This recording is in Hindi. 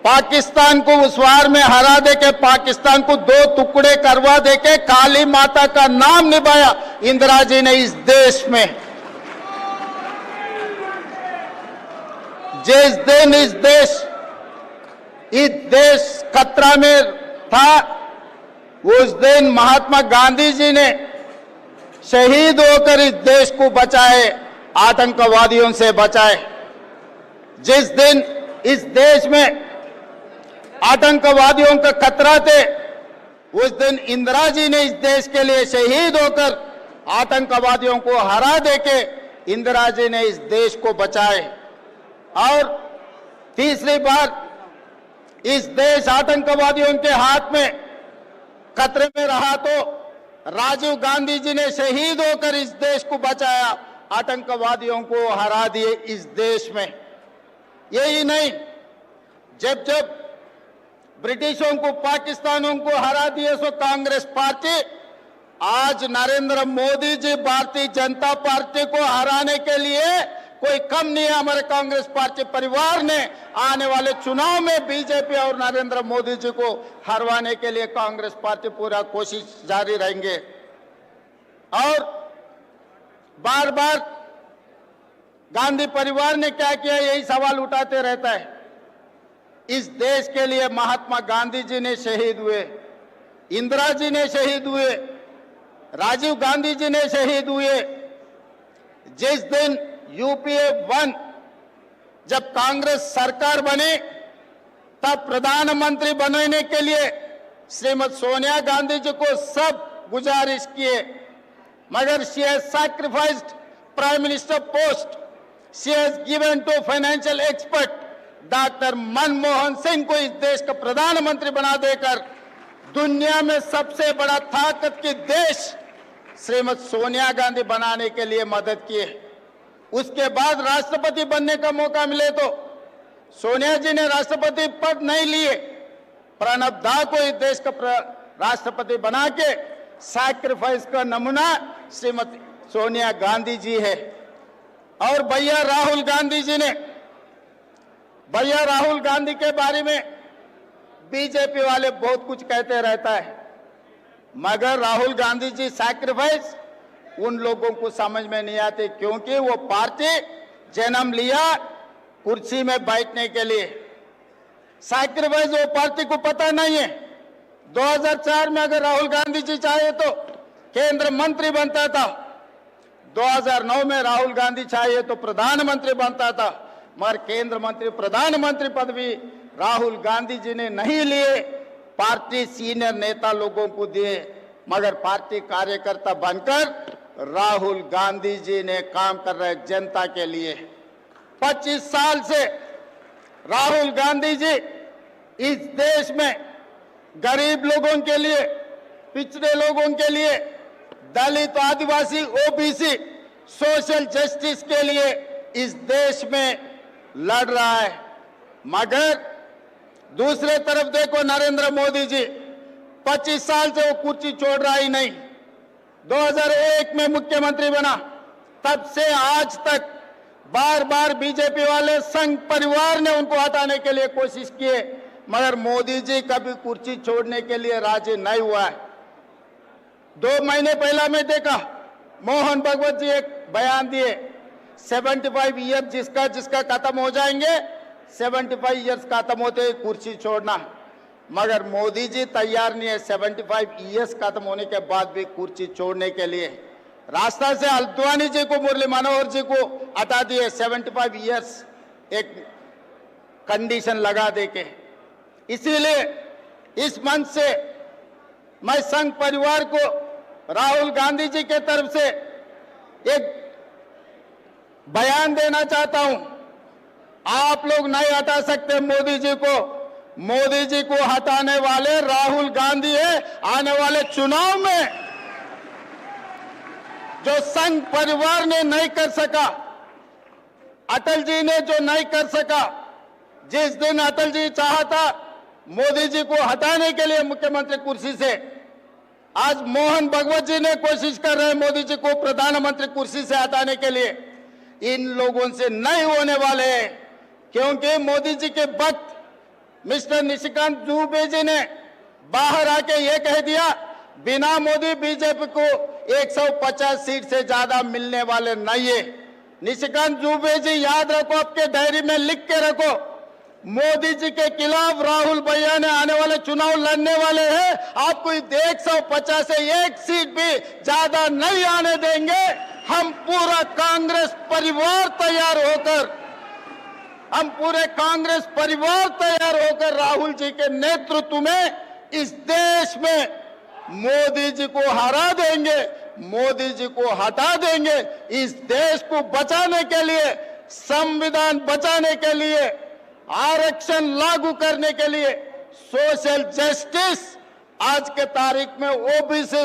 पाकिस्तान को उस वार में हरा दे के पाकिस्तान को दो टुकड़े करवा दे के काली माता का नाम निभाया इंदिरा जी ने इस देश में। जिस दिन इस देश खतरा में था, उस दिन महात्मा गांधी जी ने शहीद होकर इस देश को बचाए, आतंकवादियों से बचाए। जिस दिन इस देश में आतंकवादियों का खतरा थे, उस दिन इंदिरा जी ने इस देश के लिए शहीद होकर आतंकवादियों को हरा देके इंदिरा जी ने इस देश को बचाए। और तीसरी बार इस देश आतंकवादियों के हाथ में खतरे में रहा तो राजीव गांधी जी ने शहीद होकर इस देश को बचाया, आतंकवादियों को हरा दिए इस देश में। यही नहीं, जब जब ब्रिटिशों को पाकिस्तानियों को हरा दिए सो कांग्रेस पार्टी, आज नरेंद्र मोदी जी भारतीय जनता पार्टी को हराने के लिए कोई कम नहीं है। हमारे कांग्रेस पार्टी परिवार ने आने वाले चुनाव में बीजेपी और नरेंद्र मोदी जी को हरवाने के लिए कांग्रेस पार्टी पूरा कोशिश जारी रहेंगे। और बार बार गांधी परिवार ने क्या किया, यही सवाल उठाते रहता है। इस देश के लिए महात्मा गांधी जी ने शहीद हुए, इंदिरा जी ने शहीद हुए, राजीव गांधी जी ने शहीद हुए। जिस दिन यूपीए 1 जब कांग्रेस सरकार बनी, तब प्रधानमंत्री बनने के लिए श्रीमती सोनिया गांधी जी को सब गुजारिश किए, मगर she has sacrificed prime minister post, she has given to financial expert doctor Manmohan Singh को इस देश का प्रधानमंत्री बना देकर दुनिया में सबसे बड़ा ताकत की देश श्रीमती सोनिया गांधी बनाने के लिए मदद किए। उसके बाद राष्ट्रपति बनने का मौका मिले तो सोनिया जी ने राष्ट्रपति पद नहीं लिए, प्रणब दा को इस देश का राष्ट्रपति बना के सैक्रिफाइस का नमूना श्रीमती सोनिया गांधी जी है। और भैया राहुल गांधी के बारे में बीजेपी वाले बहुत कुछ कहते रहता है, मगर राहुल गांधी जी सैक्रिफाइस उन लोगों को समझ में नहीं आते, क्योंकि वो पार्टी जन्म लिया कुर्सी में बैठने के लिए। सैक्रिफाइस वो पार्टी को पता नहीं है। 2004 में अगर राहुल गांधी जी चाहे तो केंद्र मंत्री बनता था, 2009 में राहुल गांधी चाहे तो प्रधानमंत्री बनता था, मगर केंद्र मंत्री प्रधानमंत्री पद भी राहुल गांधी जी ने नहीं लिए, पार्टी सीनियर नेता लोगों को दिए। मगर पार्टी कार्यकर्ता बनकर राहुल गांधी जी ने काम कर रहे जनता के लिए। 25 साल से राहुल गांधी जी इस देश में गरीब लोगों के लिए, पिछड़े लोगों के लिए, दलित, आदिवासी, ओबीसी, सोशल जस्टिस के लिए इस देश में लड़ रहा है। मगर दूसरे तरफ देखो, नरेंद्र मोदी जी 25 साल से वो कुर्सी छोड़ रहा ही नहीं। 2001 में मुख्यमंत्री बना, तब से आज तक बार बार बीजेपी वाले संघ परिवार ने उनको हटाने के लिए कोशिश किए, मगर मोदी जी कभी कुर्सी छोड़ने के लिए राजी नहीं हुआ है। 2 महीने पहला मैं देखा, मोहन भगवत जी एक बयान दिए, 75 ईयर जिसका खत्म हो जाएंगे, 75 ईयर्स खत्म होते ही कुर्सी छोड़ना। मगर मोदी जी तैयार नहीं है 75 ईयर्स खत्म होने के बाद भी कुर्सी छोड़ने के लिए। रास्ता से अल्द्वानी जी को, मुरली मनोहर जी को हटा दिए 75 ईयर्स एक कंडीशन लगा देके। इसीलिए इस मंच से मैं संघ परिवार को राहुल गांधी जी के तरफ से एक बयान देना चाहता हूं, आप लोग नहीं हटा सकते मोदी जी को। मोदी जी को हटाने वाले राहुल गांधी है। आने वाले चुनाव में जो संघ परिवार ने नहीं कर सका, अटल जी ने जो नहीं कर सका, जिस दिन अटल जी चाहता मोदी जी को हटाने के लिए मुख्यमंत्री कुर्सी से, आज मोहन भगवत जी ने कोशिश कर रहे हैं मोदी जी को प्रधानमंत्री कुर्सी से हटाने के लिए। इन लोगों से नहीं होने वाले हैं, क्योंकि मोदी जी के वक्त मिस्टर निशिकांत दुबे जी ने बाहर आके ये कह दिया बिना मोदी बीजेपी को 150 सीट से ज्यादा मिलने वाले नहीं है। निशिकांत दुबे जी याद रखो, आपके डायरी में लिख के रखो, मोदी जी के खिलाफ राहुल भैया ने आने वाले चुनाव लड़ने वाले हैं। आपको 150 से एक सीट भी ज्यादा नहीं आने देंगे। हम पूरा कांग्रेस परिवार तैयार होकर राहुल जी के नेतृत्व में इस देश में मोदी जी को हरा देंगे, मोदी जी को हटा देंगे। इस देश को बचाने के लिए, संविधान बचाने के लिए, आरक्षण लागू करने के लिए, सोशल जस्टिस, आज के तारीख में ओबीसी